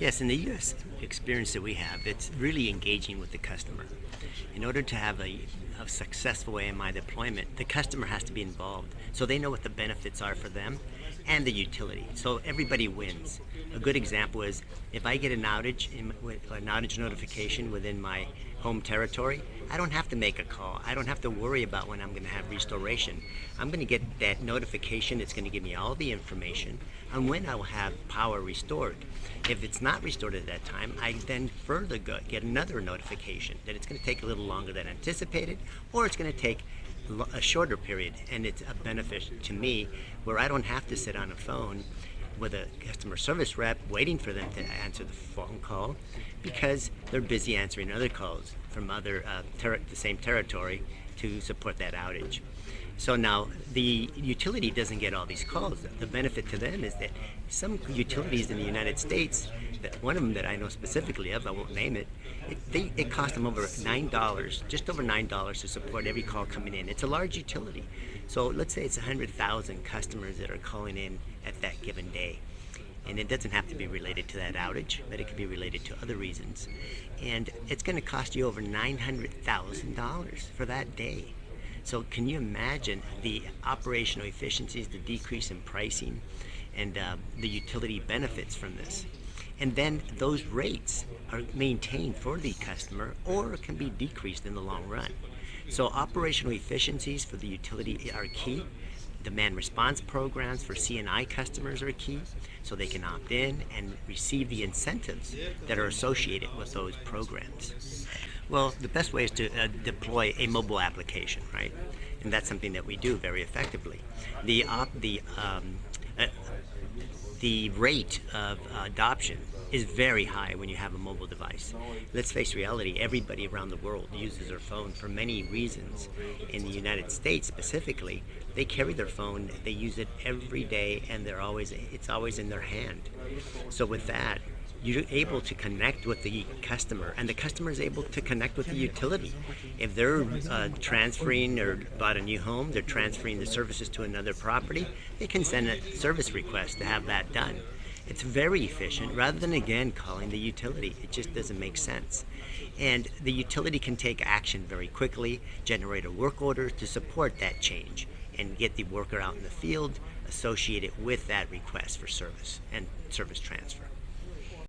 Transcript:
Yes, in the U.S. experience that we have, it's really engaging with the customer. In order to have a successful AMI deployment, the customer has to be involved so they know what the benefits are for them and the utility. So everybody wins. A good example is if I get an outage notification within my home territory, I don't have to make a call. I don't have to worry about when I'm going to have restoration. I'm going to get that notification. It's going to give me all the information on when I will have power restored. If it's not restored at that time, I then further get another notification that it's going to take a little longer than anticipated, or it's going to take a shorter period, and it's a benefit to me where I don't have to sit on a phone with a customer service rep waiting for them to answer the phone call because they're busy answering other calls from the same territory to support that outage. So now the utility doesn't get all these calls. The benefit to them is that some utilities in the United States, that one of them that I know specifically of, I won't name it, it costs them over $9, just over $9 to support every call coming in. It's a large utility. So let's say it's 100,000 customers that are calling in at that given day. And it doesn't have to be related to that outage, but it could be related to other reasons. And it's going to cost you over $900,000 for that day. So can you imagine the operational efficiencies, the decrease in pricing, and the utility benefits from this? And then those rates are maintained for the customer or can be decreased in the long run. So operational efficiencies for the utility are key. Demand response programs for C&I customers are key, so they can opt in and receive the incentives that are associated with those programs. Well, the best way is to deploy a mobile application, right? And that's something that we do very effectively. The rate of adoption is very high when you have a mobile device. Let's face reality, everybody around the world uses their phone for many reasons. In the United States specifically, they carry their phone, they use it every day, and it's always in their hand. So with that, you're able to connect with the customer, and the customer is able to connect with the utility. If they're transferring or bought a new home, they're transferring the services to another property, they can send a service request to have that done. It's very efficient rather than, again, calling the utility. It just doesn't make sense. And the utility can take action very quickly, generate a work order to support that change, and get the worker out in the field associated with that request for service and service transfer.